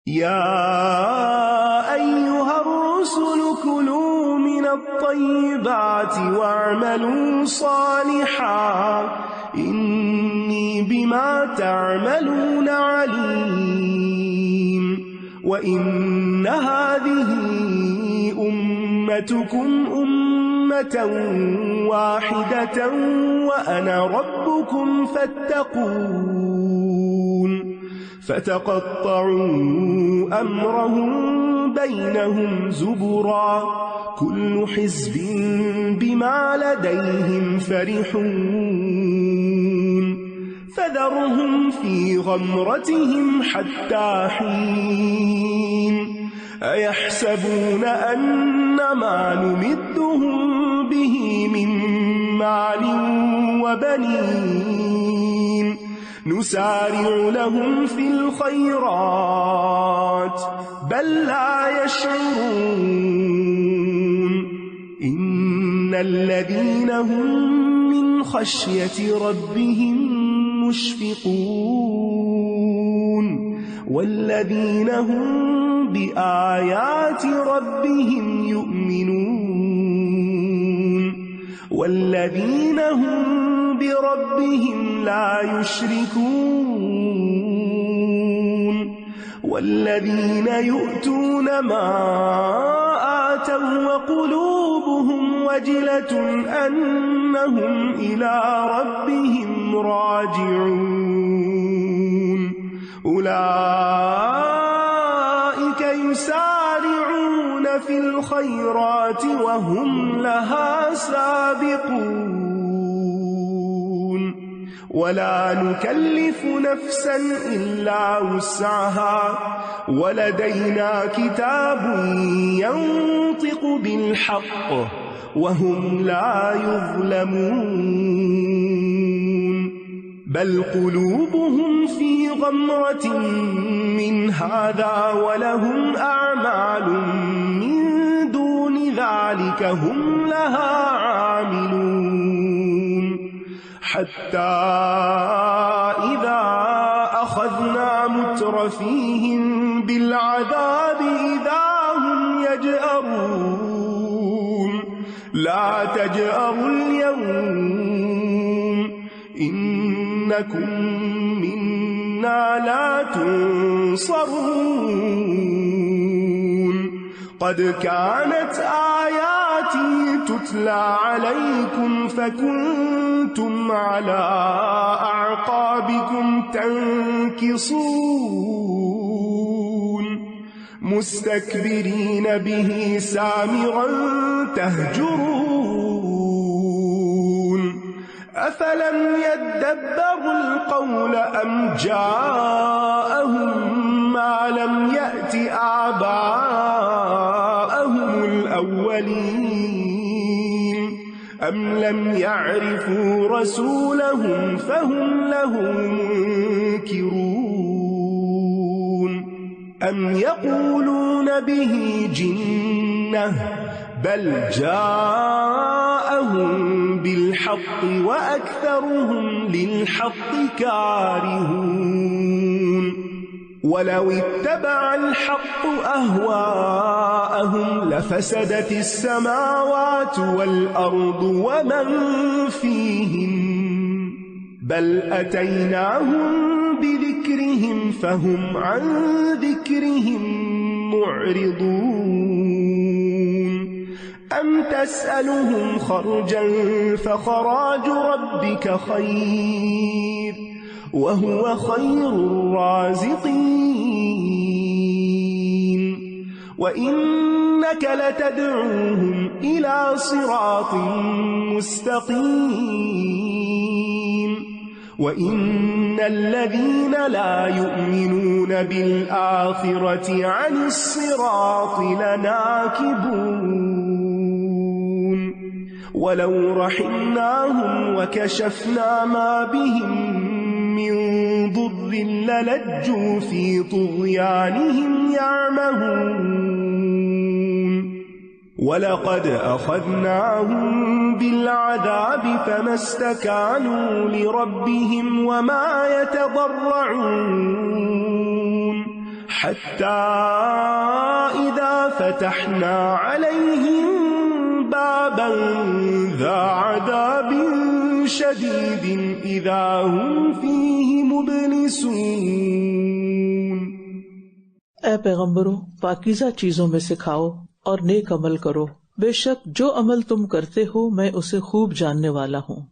يا أيها الرسل كلوا من الطيبات واعملوا صالحا إني بما تعملون عليم وإن هذه أمتكم أمة واحدة وأنا ربكم فاتقون فتقطعوا أمرهم بينهم زبرا كل حزب بما لديهم فرحون فذرهم في غمرتهم حتى حين أيحسبون أن ما نمدهم به من مال وبنين نسارع لهم في الخيرات بل لا يشعرون إن الذين هم من خشية ربهم مشفقون والذين هم بآيات ربهم يؤمنون والذين هم بربهم لا يشركون والذين يؤتون ما آتوا وقلوبهم وجلة أنهم إلى ربهم راجعون أولئك يسارعون في الخيرات وهم لها سابقون ولا نكلف نفسا إلا وسعها ولدينا كتاب ينطق بالحق وهم لا يظلمون بل قلوبهم في غمرة من هذا ولهم أعمال من دون ذلك هم لها عاملون حتى إذا أخذنا مترفيهم بالعذاب إذا هم يجأرون لا تجأروا اليوم إنكم منا لا تنصرون قد كانت آياتي تتلى عليكم فكنتم على أعقابكم تنكصون مستكبرين به سامرا تهجرون أفلم يدبروا القول أم جاءهم ما لم يأت آباءهم الأولين أم لم يعرفوا رسولهم فهم له منكرون أم يقولون به جنة بل جاءهم بالحق وأكثرهم للحق كارهون ولو اتبع الحق أهواءهم لفسدت السماوات والأرض ومن فيهن بل أتيناهم بذكرهم فهم عن ذكرهم معرضون أم تسألهم خرجا فخراج ربك خير وهو خير الرازقين وإنك لتدعوهم إلى صراط مستقيم وإن الذين لا يؤمنون بالآخرة عن الصراط لناكبون ولو رحمناهم وكشفنا ما بهم من ضر للجوا في طغيانهم يعمهون ولقد أخذناهم بالعذاب فما استكانوا لربهم وما يتضرعون حتى إذا فتحنا عليهم بابا ذا عذاب شديد إذا هم فيه مبلسون۔ اے پیغمبروں، پاکیزہ چیزوں میں سے کھاؤ اور نیک عمل کرو، بے شک جو عمل تم کرتے ہو میں اسے خوب جاننے والا ہوں۔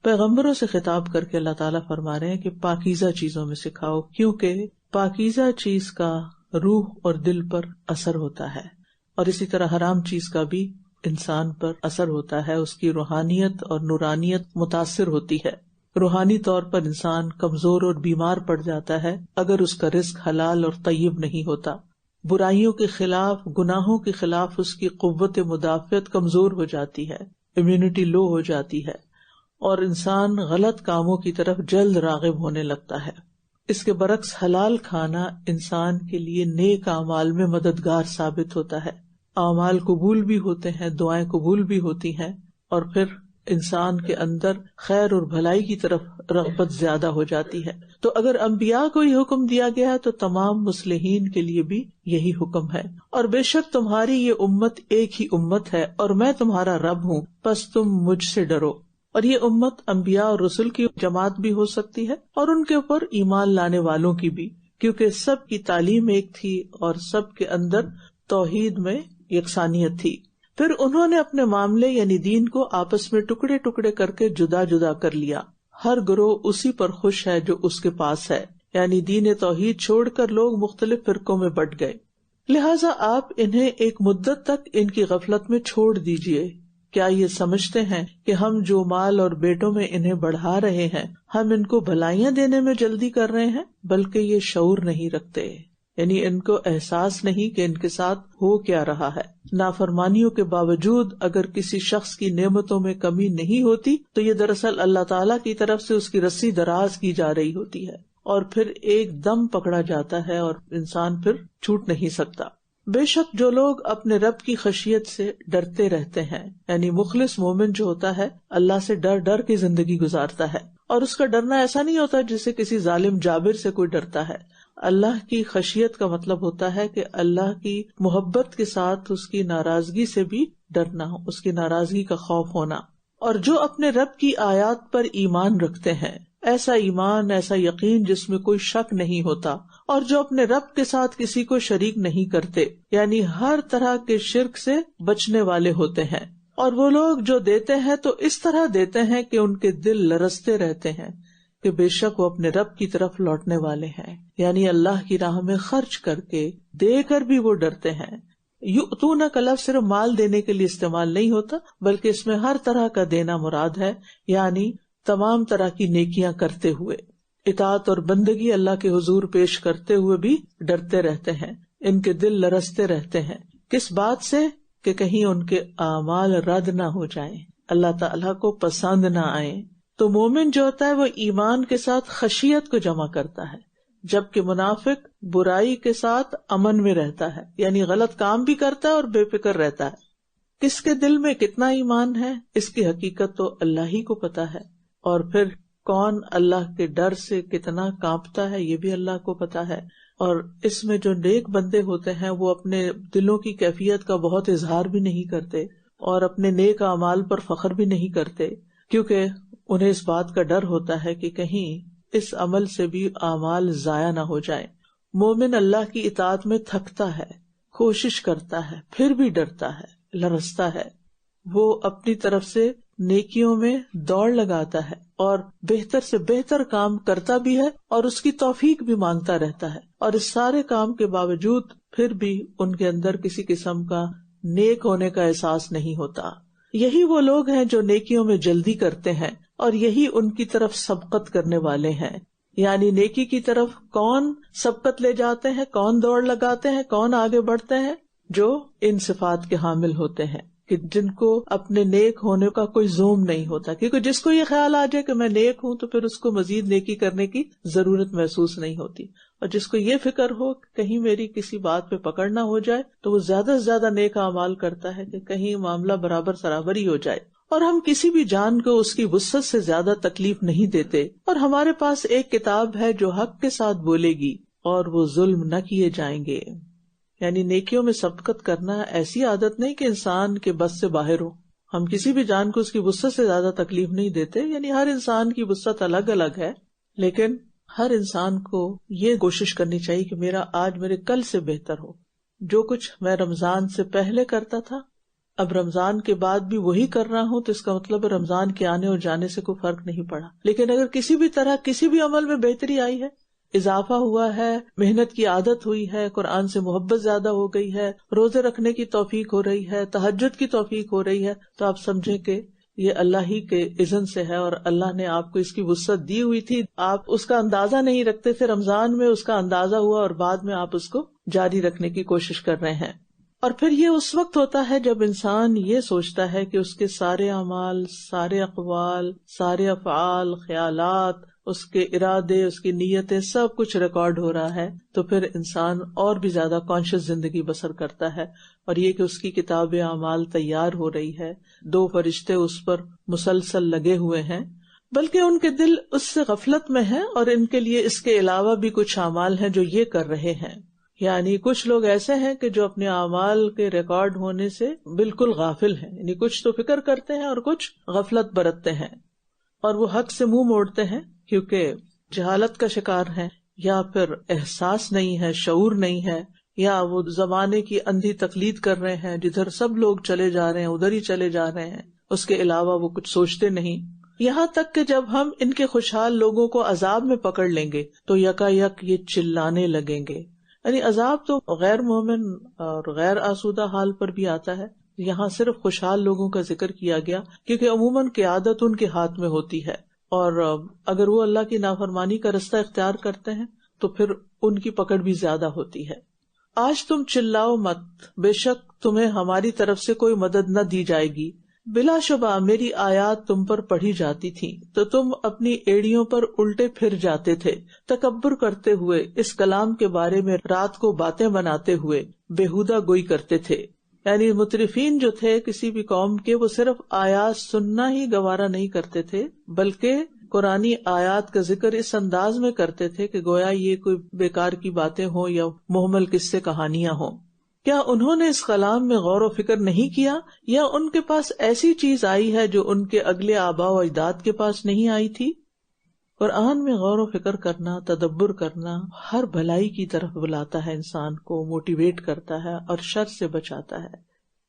پیغمبروں سے خطاب کر کے اللہ تعالیٰ فرما رہے ہیں کہ پاکیزہ چیزوں میں سے کھاؤ، کیونکہ پاکیزہ چیز کا روح اور دل پر اثر ہوتا ہے، اور اسی طرح حرام چیز کا بھی انسان پر اثر ہوتا ہے، اس کی روحانیت اور نورانیت متاثر ہوتی ہے۔ روحانی طور پر انسان کمزور اور بیمار پڑ جاتا ہے اگر اس کا رزق حلال اور طیب نہیں ہوتا۔ برائیوں کے خلاف، گناہوں کے خلاف اس کی قوت مدافعت کمزور ہو جاتی ہے، امیونٹی لو ہو جاتی ہے، اور انسان غلط کاموں کی طرف جلد راغب ہونے لگتا ہے۔ اس کے برعکس حلال کھانا انسان کے لیے نیک اعمال میں مددگار ثابت ہوتا ہے، اعمال قبول بھی ہوتے ہیں، دعائیں قبول بھی ہوتی ہیں، اور پھر انسان کے اندر خیر اور بھلائی کی طرف رغبت زیادہ ہو جاتی ہے۔ تو اگر انبیاء کو یہ حکم دیا گیا ہے تو تمام مصلحین کے لیے بھی یہی حکم ہے۔ اور بے شک تمہاری یہ امت ایک ہی امت ہے اور میں تمہارا رب ہوں، پس تم مجھ سے ڈرو۔ اور یہ امت انبیاء اور رسل کی جماعت بھی ہو سکتی ہے اور ان کے اوپر ایمان لانے والوں کی بھی، کیونکہ سب کی تعلیم ایک تھی اور سب کے اندر توحید میں یکسانیت تھی۔ پھر انہوں نے اپنے معاملے یعنی دین کو آپس میں ٹکڑے ٹکڑے کر کے جدا جدا کر لیا، ہر گروہ اسی پر خوش ہے جو اس کے پاس ہے، یعنی دین توحید چھوڑ کر لوگ مختلف فرقوں میں بٹ گئے۔ لہٰذا آپ انہیں ایک مدت تک ان کی غفلت میں چھوڑ دیجئے۔ کیا یہ سمجھتے ہیں کہ ہم جو مال اور بیٹوں میں انہیں بڑھا رہے ہیں ہم ان کو بھلائیاں دینے میں جلدی کر رہے ہیں؟ بلکہ یہ شعور نہیں رکھتے، یعنی ان کو احساس نہیں کہ ان کے ساتھ ہو کیا رہا ہے۔ نافرمانیوں کے باوجود اگر کسی شخص کی نعمتوں میں کمی نہیں ہوتی تو یہ دراصل اللہ تعالیٰ کی طرف سے اس کی رسی دراز کی جا رہی ہوتی ہے، اور پھر ایک دم پکڑا جاتا ہے اور انسان پھر چھوٹ نہیں سکتا۔ بے شک جو لوگ اپنے رب کی خشیت سے ڈرتے رہتے ہیں، یعنی مخلص مومن جو ہوتا ہے اللہ سے ڈر ڈر کے زندگی گزارتا ہے، اور اس کا ڈرنا ایسا نہیں ہوتا جیسے کسی ظالم جابر سے کوئی ڈرتا ہے۔ اللہ کی خشیت کا مطلب ہوتا ہے کہ اللہ کی محبت کے ساتھ اس کی ناراضگی سے بھی ڈرنا ہو، اس کی ناراضگی کا خوف ہونا۔ اور جو اپنے رب کی آیات پر ایمان رکھتے ہیں، ایسا ایمان، ایسا یقین جس میں کوئی شک نہیں ہوتا، اور جو اپنے رب کے ساتھ کسی کو شریک نہیں کرتے، یعنی ہر طرح کے شرک سے بچنے والے ہوتے ہیں۔ اور وہ لوگ جو دیتے ہیں تو اس طرح دیتے ہیں کہ ان کے دل لرزتے رہتے ہیں کہ بے شک وہ اپنے رب کی طرف لوٹنے والے ہیں، یعنی اللہ کی راہ میں خرچ کر کے، دے کر بھی وہ ڈرتے ہیں۔ یؤتون کا لفظ صرف مال دینے کے لیے استعمال نہیں ہوتا، بلکہ اس میں ہر طرح کا دینا مراد ہے، یعنی تمام طرح کی نیکیاں کرتے ہوئے، اطاعت اور بندگی اللہ کے حضور پیش کرتے ہوئے بھی ڈرتے رہتے ہیں، ان کے دل لرزتے رہتے ہیں۔ کس بات سے؟ کہ کہیں ان کے اعمال رد نہ ہو جائیں، اللہ تعالیٰ کو پسند نہ آئیں۔ تو مومن جو ہوتا ہے وہ ایمان کے ساتھ خشیت کو جمع کرتا ہے، جبکہ منافق برائی کے ساتھ امن میں رہتا ہے، یعنی غلط کام بھی کرتا ہے اور بے فکر رہتا ہے۔ کس کے دل میں کتنا ایمان ہے اس کی حقیقت تو اللہ ہی کو پتا ہے، اور پھر کون اللہ کے ڈر سے کتنا کانپتا ہے یہ بھی اللہ کو پتا ہے۔ اور اس میں جو نیک بندے ہوتے ہیں وہ اپنے دلوں کی کیفیت کا بہت اظہار بھی نہیں کرتے اور اپنے نیک اعمال پر فخر بھی نہیں کرتے، کیونکہ انہیں اس بات کا ڈر ہوتا ہے کہ کہیں اس عمل سے بھی اعمال ضائع نہ ہو جائیں۔ مومن اللہ کی اطاعت میں تھکتا ہے، کوشش کرتا ہے، پھر بھی ڈرتا ہے، لرزتا ہے۔ وہ اپنی طرف سے نیکیوں میں دوڑ لگاتا ہے اور بہتر سے بہتر کام کرتا بھی ہے اور اس کی توفیق بھی مانگتا رہتا ہے، اور اس سارے کام کے باوجود پھر بھی ان کے اندر کسی قسم کا نیک ہونے کا احساس نہیں ہوتا۔ یہی وہ لوگ ہیں جو نیکیوں میں جلدی کرتے ہیں اور یہی ان کی طرف سبقت کرنے والے ہیں، یعنی نیکی کی طرف کون سبقت لے جاتے ہیں، کون دوڑ لگاتے ہیں، کون آگے بڑھتے ہیں؟ جو ان صفات کے حامل ہوتے ہیں کہ جن کو اپنے نیک ہونے کا کوئی زوم نہیں ہوتا، کیونکہ جس کو یہ خیال آ جائے کہ میں نیک ہوں تو پھر اس کو مزید نیکی کرنے کی ضرورت محسوس نہیں ہوتی، اور جس کو یہ فکر ہو کہ کہیں میری کسی بات پہ پکڑ نہ ہو جائے تو وہ زیادہ سے زیادہ نیک اعمال کرتا ہے کہ کہیں معاملہ برابر برابری ہو جائے۔ اور ہم کسی بھی جان کو اس کی وسعت سے زیادہ تکلیف نہیں دیتے، اور ہمارے پاس ایک کتاب ہے جو حق کے ساتھ بولے گی اور وہ ظلم نہ کیے جائیں گے. یعنی نیکیوں میں سبقت کرنا ایسی عادت نہیں کہ انسان کے بس سے باہر ہو. ہم کسی بھی جان کو اس کی وسعت سے زیادہ تکلیف نہیں دیتے، یعنی ہر انسان کی وسعت الگ الگ ہے، لیکن ہر انسان کو یہ کوشش کرنی چاہیے کہ میرا آج میرے کل سے بہتر ہو. جو کچھ میں رمضان سے پہلے کرتا تھا اب رمضان کے بعد بھی وہی کر رہا ہوں، تو اس کا مطلب ہے رمضان کے آنے اور جانے سے کوئی فرق نہیں پڑا. لیکن اگر کسی بھی طرح کسی بھی عمل میں بہتری آئی ہے، اضافہ ہوا ہے، محنت کی عادت ہوئی ہے، قرآن سے محبت زیادہ ہو گئی ہے، روزے رکھنے کی توفیق ہو رہی ہے، تہجد کی توفیق ہو رہی ہے، تو آپ سمجھیں کہ یہ اللہ ہی کے اذن سے ہے، اور اللہ نے آپ کو اس کی وسعت دی ہوئی تھی. آپ اس کا اندازہ نہیں رکھتے تھے، رمضان میں اس کا اندازہ ہوا اور بعد میں آپ اس کو جاری رکھنے کی کوشش کر رہے ہیں. اور پھر یہ اس وقت ہوتا ہے جب انسان یہ سوچتا ہے کہ اس کے سارے اعمال، سارے اقوال، سارے افعال، خیالات، اس کے ارادے، اس کی نیتیں، سب کچھ ریکارڈ ہو رہا ہے. تو پھر انسان اور بھی زیادہ کانشیس زندگی بسر کرتا ہے، اور یہ کہ اس کی کتاب اعمال تیار ہو رہی ہے، 2 فرشتے اس پر مسلسل لگے ہوئے ہیں، بلکہ ان کے دل اس سے غفلت میں ہیں، اور ان کے لیے اس کے علاوہ بھی کچھ اعمال ہیں جو یہ کر رہے ہیں. یعنی کچھ لوگ ایسے ہیں کہ جو اپنے اعمال کے ریکارڈ ہونے سے بالکل غافل ہیں، یعنی کچھ تو فکر کرتے ہیں اور کچھ غفلت برتتے ہیں، اور وہ حق سے منہ موڑتے ہیں کیونکہ جہالت کا شکار ہیں، یا پھر احساس نہیں ہے، شعور نہیں ہے، یا وہ زمانے کی اندھی تقلید کر رہے ہیں، جدھر سب لوگ چلے جا رہے ہیں ادھر ہی چلے جا رہے ہیں، اس کے علاوہ وہ کچھ سوچتے نہیں. یہاں تک کہ جب ہم ان کے خوشحال لوگوں کو عذاب میں پکڑ لیں گے تو یکا یک یہ چلانے لگیں گے. یعنی عذاب تو غیر مومن اور غیر آسودہ حال پر بھی آتا ہے، یہاں صرف خوشحال لوگوں کا ذکر کیا گیا کیونکہ عموماً قیادت ان کے ہاتھ میں ہوتی ہے، اور اگر وہ اللہ کی نافرمانی کا رستہ اختیار کرتے ہیں تو پھر ان کی پکڑ بھی زیادہ ہوتی ہے. آج تم چلاؤ مت، بے شک تمہیں ہماری طرف سے کوئی مدد نہ دی جائے گی. بلا شبہ میری آیات تم پر پڑھی جاتی تھی تو تم اپنی ایڑیوں پر الٹے پھر جاتے تھے، تکبر کرتے ہوئے، اس کلام کے بارے میں رات کو باتیں بناتے ہوئے بےہودہ گوئی کرتے تھے. یعنی مترفین جو تھے کسی بھی قوم کے، وہ صرف آیات سننا ہی گوارا نہیں کرتے تھے، بلکہ قرآنی آیات کا ذکر اس انداز میں کرتے تھے کہ گویا یہ کوئی بیکار کی باتیں ہوں یا محمل قصے کہانیاں ہوں. کیا انہوں نے اس کلام میں غور و فکر نہیں کیا، یا ان کے پاس ایسی چیز آئی ہے جو ان کے اگلے آباء و اجداد کے پاس نہیں آئی تھی؟ قرآن میں غور و فکر کرنا، تدبر کرنا ہر بھلائی کی طرف بلاتا ہے، انسان کو موٹیویٹ کرتا ہے اور شر سے بچاتا ہے.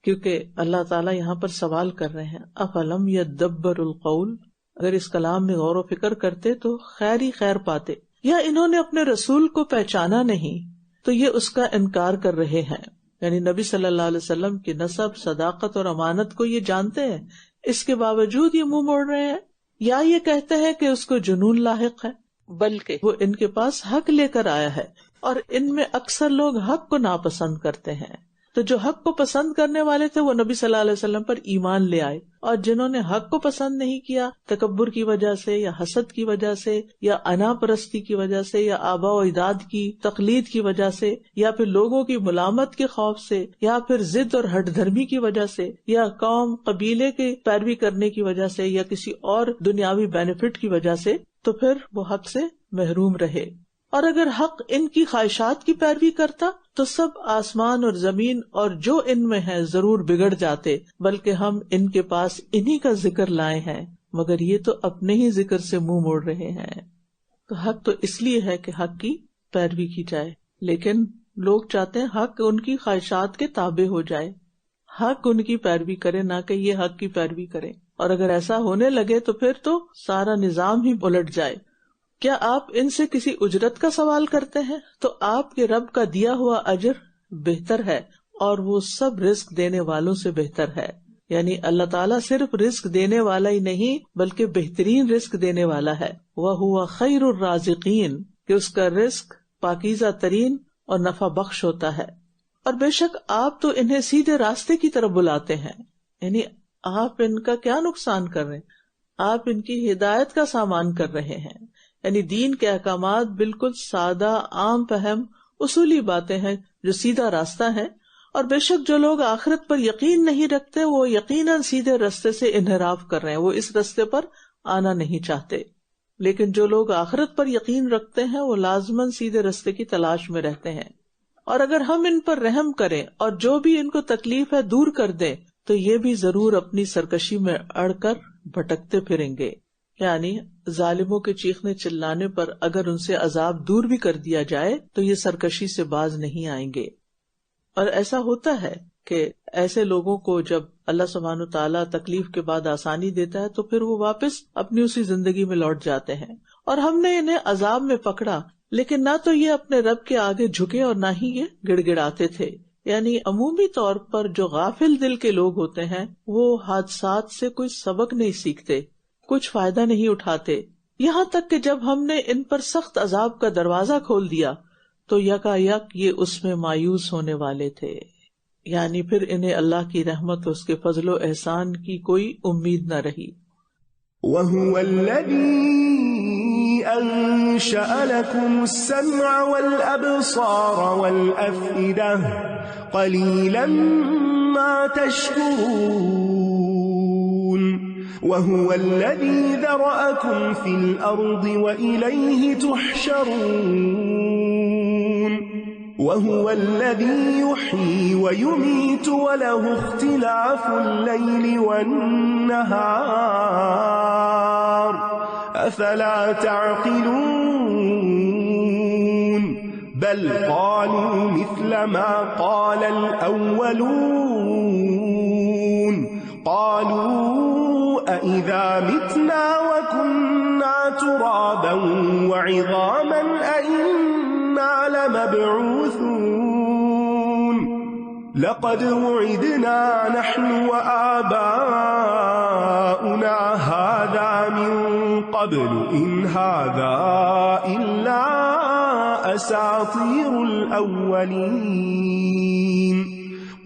کیونکہ اللہ تعالیٰ یہاں پر سوال کر رہے ہیں، افلم یدبر القول، اگر اس کلام میں غور و فکر کرتے تو خیر ہی خیر پاتے، یا انہوں نے اپنے رسول کو پہچانا نہیں تو یہ اس کا انکار کر رہے ہیں. یعنی نبی صلی اللہ علیہ وسلم کی نسب، صداقت اور امانت کو یہ جانتے ہیں، اس کے باوجود یہ منہ موڑ رہے ہیں، یا یہ کہتے ہیں کہ اس کو جنون لاحق ہے، بلکہ وہ ان کے پاس حق لے کر آیا ہے، اور ان میں اکثر لوگ حق کو ناپسند کرتے ہیں. تو جو حق کو پسند کرنے والے تھے وہ نبی صلی اللہ علیہ وسلم پر ایمان لے آئے، اور جنہوں نے حق کو پسند نہیں کیا تکبر کی وجہ سے یا حسد کی وجہ سے یا انا پرستی کی وجہ سے یا آباء و اجداد کی تقلید کی وجہ سے یا پھر لوگوں کی ملامت کے خوف سے یا پھر ضد اور ہٹ دھرمی کی وجہ سے یا قوم قبیلے کی پیروی کرنے کی وجہ سے یا کسی اور دنیاوی بینیفٹ کی وجہ سے، تو پھر وہ حق سے محروم رہے. اور اگر حق ان کی خواہشات کی پیروی کرتا تو سب آسمان اور زمین اور جو ان میں ہے ضرور بگڑ جاتے، بلکہ ہم ان کے پاس انہی کا ذکر لائے ہیں، مگر یہ تو اپنے ہی ذکر سے منہ موڑ رہے ہیں. تو حق تو اس لیے ہے کہ حق کی پیروی کی جائے، لیکن لوگ چاہتے ہیں حق ان کی خواہشات کے تابع ہو جائے، حق ان کی پیروی کرے، نہ کہ یہ حق کی پیروی کرے. اور اگر ایسا ہونے لگے تو پھر تو سارا نظام ہی الٹ جائے. کیا آپ ان سے کسی اجرت کا سوال کرتے ہیں؟ تو آپ کے رب کا دیا ہوا اجر بہتر ہے، اور وہ سب رزق دینے والوں سے بہتر ہے. یعنی اللہ تعالیٰ صرف رزق دینے والا ہی نہیں بلکہ بہترین رزق دینے والا ہے. وَهُوَ خَيْرُ الرَّازِقِينَ، کہ اس کا رزق پاکیزہ ترین اور نفع بخش ہوتا ہے. اور بے شک آپ تو انہیں سیدھے راستے کی طرف بلاتے ہیں، یعنی آپ ان کا کیا نقصان کر رہے ہیں؟ آپ ان کی ہدایت کا سامان کر رہے ہیں. یعنی دین کے احکامات بالکل سادہ، عام فہم، اصولی باتیں ہیں جو سیدھا راستہ ہے. اور بے شک جو لوگ آخرت پر یقین نہیں رکھتے وہ یقیناً سیدھے راستے سے انحراف کر رہے ہیں، وہ اس راستے پر آنا نہیں چاہتے. لیکن جو لوگ آخرت پر یقین رکھتے ہیں وہ لازماً سیدھے رستے کی تلاش میں رہتے ہیں، اور اگر ہم ان پر رحم کریں اور جو بھی ان کو تکلیف ہے دور کر دیں تو یہ بھی ضرور اپنی سرکشی میں اڑ کر بھٹکتے پھریں گے. یعنی ظالموں کے چیخنے چلانے پر اگر ان سے عذاب دور بھی کر دیا جائے تو یہ سرکشی سے باز نہیں آئیں گے. اور ایسا ہوتا ہے کہ ایسے لوگوں کو جب اللہ سبحانہ وتعالیٰ تکلیف کے بعد آسانی دیتا ہے تو پھر وہ واپس اپنی اسی زندگی میں لوٹ جاتے ہیں. اور ہم نے انہیں عذاب میں پکڑا لیکن نہ تو یہ اپنے رب کے آگے جھکے اور نہ ہی یہ گڑ گڑاتے تھے. یعنی عمومی طور پر جو غافل دل کے لوگ ہوتے ہیں وہ حادثات سے کوئی سبق نہیں سیکھتے، کچھ فائدہ نہیں اٹھاتے، یہاں تک کہ جب ہم نے ان پر سخت عذاب کا دروازہ کھول دیا تو یکا یک یہ اس میں مایوس ہونے والے تھے. یعنی پھر انہیں اللہ کی رحمت اور اس کے فضل و احسان کی کوئی امید نہ رہی. وَهُوَ الَّذِي أَنشَأَ لَكُمُ السَّمْعَ وَالْأَبْصَارَ وَالْأَفْئِدَةَ قَلِيلًا مَا تَشْكُرُونَ. وَهُوَ الَّذِي ذَرَأَكُمْ فِي الْأَرْضِ وَإِلَيْهِ تُحْشَرُونَ. وَهُوَ الَّذِي يُحْيِي وَيُمِيتُ وَلَهُ اخْتِلَافُ اللَّيْلِ وَالنَّهَارِ أَفَلَا تَعْقِلُونَ. بَلْ قَالُوا مِثْلَ مَا قَالَ الْأَوَّلُونَ. قَالُوا أَإِذَا مِتْنَا وَكُنَّا تُرَابًا وَعِظَامًا أَإِنَّا لَمَبْعُوثُونَ. لَقَدْ وُعِدْنَا نَحْنُ وَآبَاؤُنَا هَذَا مِنْ قَبْلُ إِنْ هَذَا إِلَّا أَسَاطِيرُ الْأَوَّلِينَ.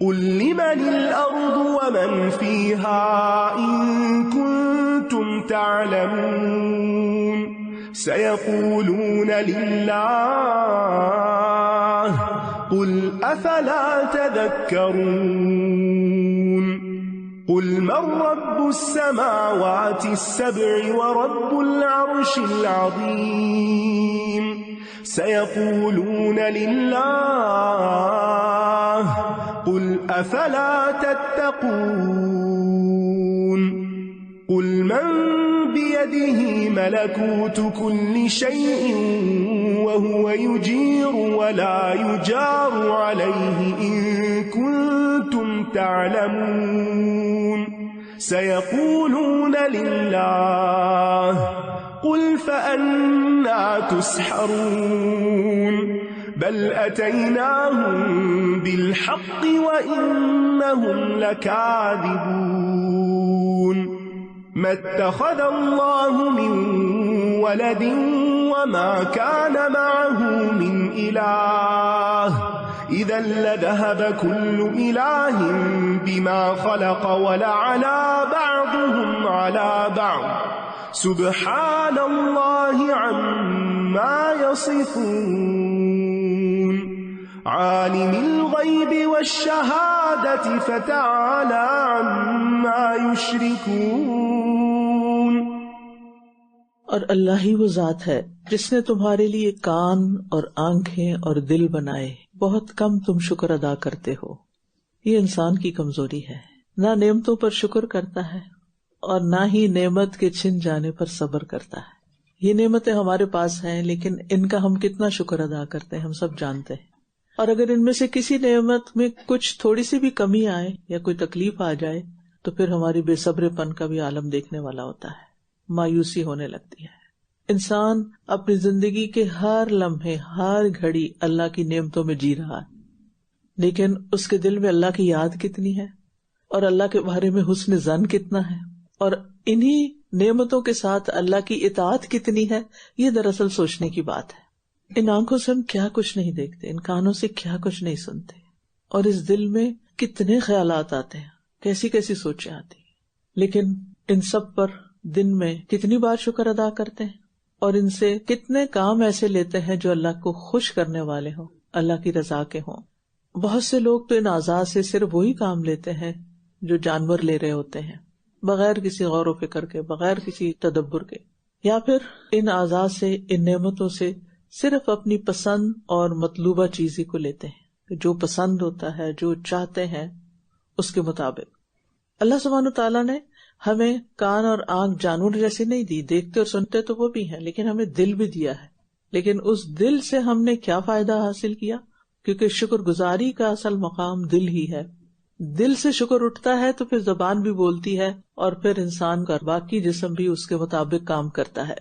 قُلْ لِمَنِ الْأَرْضُ وَمَنْ فِيهَا إِن كُنتُمْ تَعْلَمُونَ. سَيَقُولُونَ لِلَّهِ قُلْ أَفَلَا تَذَكَّرُونَ. قُلْ مَنْ رَبُّ السَّمَاوَاتِ السَّبْعِ وَرَبُّ الْعَرْشِ الْعَظِيمِ. سَيَقُولُونَ لِلَّهِ قُلْ أَفَلَا تَتَّقُونَ. قُلْ مَنْ بِيَدِهِ مَلَكُوتُ كُلِّ شَيْءٍ وَهُوَ يُجِيرُ وَلَا يُجَارُ عَلَيْهِ إِن كُنتُمْ تَعْلَمُونَ. سَيَقُولُونَ لِلَّهِ قُلْ فَأَنَّى تُسْحَرُونَ. بَلْ أَتَيْنَاهُمْ بِالْحَقِّ وَإِنَّهُمْ لَكَاذِبُونَ. مَا اتَّخَذَ اللَّهُ مِنْ وَلَدٍ وَمَا كَانَ مَعَهُ مِنْ إِلَٰهٍ إِذًا لَذَهَبَ كُلُّ إِلَٰهٍ بِمَا خَلَقَ وَلَعَلَا بَعْضُهُمْ عَلَى بَعْضٍ سُبْحَانَ اللَّهِ عَمَّا يَصِفُونَ. عَالِمِ الْغَيْبِ وَالشَّهَادَةِ فَتَعَالَى عَمَّا يُشْرِكُونَ. اور اللہ ہی وہ ذات ہے جس نے تمہارے لیے کان اور آنکھیں اور دل بنائے، بہت کم تم شکر ادا کرتے ہو. یہ انسان کی کمزوری ہے، نہ نعمتوں پر شکر کرتا ہے اور نہ ہی نعمت کے چھن جانے پر صبر کرتا ہے. یہ نعمتیں ہمارے پاس ہیں لیکن ان کا ہم کتنا شکر ادا کرتے ہیں ہم سب جانتے ہیں. اور اگر ان میں سے کسی نعمت میں کچھ تھوڑی سی بھی کمی آئے یا کوئی تکلیف آ جائے تو پھر ہماری بے صبر پن کا بھی عالم دیکھنے والا ہوتا ہے، مایوسی ہونے لگتی ہے. انسان اپنی زندگی کے ہر لمحے ہر گھڑی اللہ کی نعمتوں میں جی رہا ہے، لیکن اس کے دل میں اللہ کی یاد کتنی ہے اور اللہ کے بارے میں حسن ظن کتنا ہے، اور انہی نعمتوں کے ساتھ اللہ کی اطاعت کتنی ہے، یہ دراصل سوچنے کی بات ہے. ان آنکھوں سے ہم کیا کچھ نہیں دیکھتے، ان کانوں سے کیا کچھ نہیں سنتے، اور اس دل میں کتنے خیالات آتے ہیں، کیسی کیسی سوچیں آتی ہیں، لیکن ان سب پر دن میں کتنی بار شکر ادا کرتے ہیں اور ان سے کتنے کام ایسے لیتے ہیں جو اللہ کو خوش کرنے والے ہوں، اللہ کی رضا کے ہوں. بہت سے لوگ تو ان اعضاء سے صرف وہی کام لیتے ہیں جو جانور لے رہے ہوتے ہیں، بغیر کسی غور و فکر کے، بغیر کسی تدبر کے. یا پھر ان اعضاء سے، ان نعمتوں سے صرف اپنی پسند اور مطلوبہ چیزیں کو لیتے ہیں، جو پسند ہوتا ہے، جو چاہتے ہیں اس کے مطابق۔ اللہ سبحانہ تعالیٰ نے ہمیں کان اور آنکھ جانور جیسے نہیں دی، دیکھتے اور سنتے تو وہ بھی ہیں، لیکن ہمیں دل بھی دیا ہے۔ لیکن اس دل سے ہم نے کیا فائدہ حاصل کیا؟ کیونکہ شکر گزاری کا اصل مقام دل ہی ہے۔ دل سے شکر اٹھتا ہے تو پھر زبان بھی بولتی ہے، اور پھر انسان کا باقی جسم بھی اس کے مطابق کام کرتا ہے۔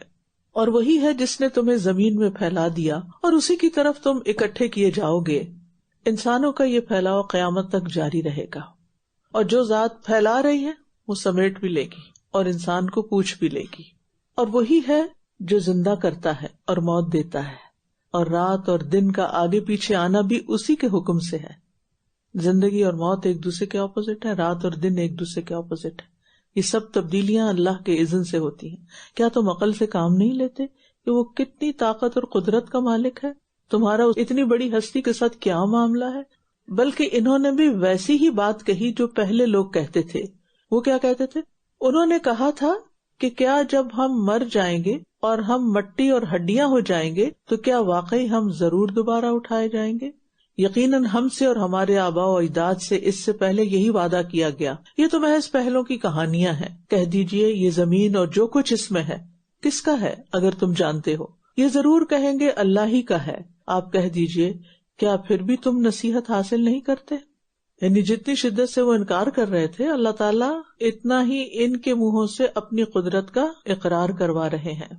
اور وہی ہے جس نے تمہیں زمین میں پھیلا دیا، اور اسی کی طرف تم اکٹھے کیے جاؤ گے۔ انسانوں کا یہ پھیلاؤ قیامت تک جاری رہے گا، اور جو ذات پھیلا رہی ہے وہ سمیٹ بھی لے گی اور انسان کو پوچھ بھی لے گی۔ اور وہی ہے جو زندہ کرتا ہے اور موت دیتا ہے، اور رات اور دن کا آگے پیچھے آنا بھی اسی کے حکم سے ہے۔ زندگی اور موت ایک دوسرے کے اپوزٹ ہے، رات اور دن ایک دوسرے کے اپوزٹ ہے۔ یہ سب تبدیلیاں اللہ کے اذن سے ہوتی ہیں۔ کیا تم عقل سے کام نہیں لیتے کہ وہ کتنی طاقت اور قدرت کا مالک ہے؟ تمہارا اتنی بڑی ہستی کے ساتھ کیا معاملہ ہے؟ بلکہ انہوں نے بھی ویسی ہی بات کہی جو پہلے لوگ کہتے تھے۔ وہ کیا کہتے تھے؟ انہوں نے کہا تھا کہ کیا جب ہم مر جائیں گے اور ہم مٹی اور ہڈیاں ہو جائیں گے تو کیا واقعی ہم ضرور دوبارہ اٹھائے جائیں گے؟ یقیناً ہم سے اور ہمارے آباء و اجداد سے اس سے پہلے یہی وعدہ کیا گیا، یہ تو محض پہلوں کی کہانیاں ہیں۔ کہہ دیجئے یہ زمین اور جو کچھ اس میں ہے کس کا ہے اگر تم جانتے ہو؟ یہ ضرور کہیں گے اللہ ہی کا ہے۔ آپ کہہ دیجئے کیا پھر بھی تم نصیحت حاصل نہیں کرتے؟ یعنی جتنی شدت سے وہ انکار کر رہے تھے، اللہ تعالیٰ اتنا ہی ان کے منہوں سے اپنی قدرت کا اقرار کروا رہے ہیں۔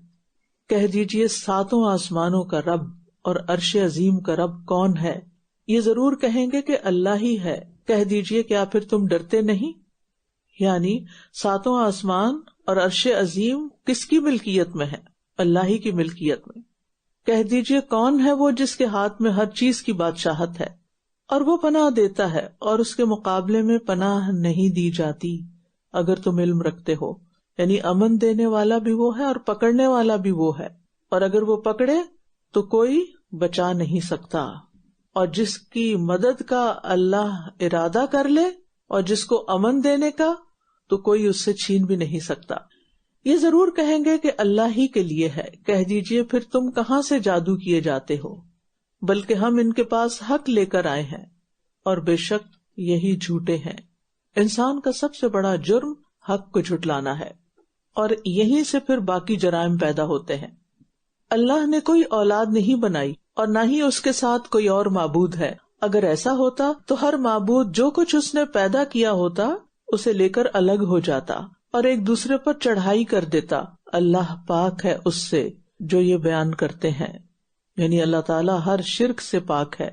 کہہ دیجئے ساتوں آسمانوں کا رب اور عرش عظیم کا رب کون ہے؟ یہ ضرور کہیں گے کہ اللہ ہی ہے۔ کہہ دیجئے کیا پھر تم ڈرتے نہیں؟ یعنی ساتوں آسمان اور عرش عظیم کس کی ملکیت میں ہے؟ اللہ ہی کی ملکیت میں۔ کہہ دیجئے کون ہے وہ جس کے ہاتھ میں ہر چیز کی بادشاہت ہے، اور وہ پناہ دیتا ہے اور اس کے مقابلے میں پناہ نہیں دی جاتی اگر تم علم رکھتے ہو۔ یعنی امن دینے والا بھی وہ ہے اور پکڑنے والا بھی وہ ہے، اور اگر وہ پکڑے تو کوئی بچا نہیں سکتا، اور جس کی مدد کا اللہ ارادہ کر لے اور جس کو امن دینے کا تو کوئی اس سے چھین بھی نہیں سکتا۔ یہ ضرور کہیں گے کہ اللہ ہی کے لیے ہے۔ کہہ دیجئے پھر تم کہاں سے جادو کیے جاتے ہو؟ بلکہ ہم ان کے پاس حق لے کر آئے ہیں، اور بے شک یہی جھوٹے ہیں۔ انسان کا سب سے بڑا جرم حق کو جھٹلانا ہے، اور یہیں سے پھر باقی جرائم پیدا ہوتے ہیں۔ اللہ نے کوئی اولاد نہیں بنائی اور نہ ہی اس کے ساتھ کوئی اور معبود ہے۔ اگر ایسا ہوتا تو ہر معبود جو کچھ اس نے پیدا کیا ہوتا اسے لے کر الگ ہو جاتا اور ایک دوسرے پر چڑھائی کر دیتا۔ اللہ پاک ہے اس سے جو یہ بیان کرتے ہیں، یعنی اللہ تعالیٰ ہر شرک سے پاک ہے۔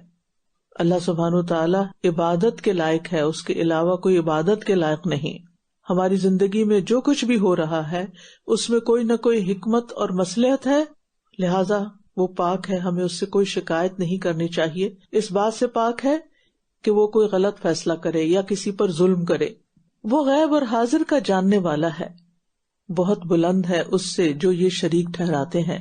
اللہ سبحانہ و تعالیٰ عبادت کے لائق ہے، اس کے علاوہ کوئی عبادت کے لائق نہیں۔ ہماری زندگی میں جو کچھ بھی ہو رہا ہے اس میں کوئی نہ کوئی حکمت اور مصلحت ہے، لہذا وہ پاک ہے، ہمیں اس سے کوئی شکایت نہیں کرنی چاہیے۔ اس بات سے پاک ہے کہ وہ کوئی غلط فیصلہ کرے یا کسی پر ظلم کرے۔ وہ غیب اور حاضر کا جاننے والا ہے، بہت بلند ہے اس سے جو یہ شریک ٹھہراتے ہیں۔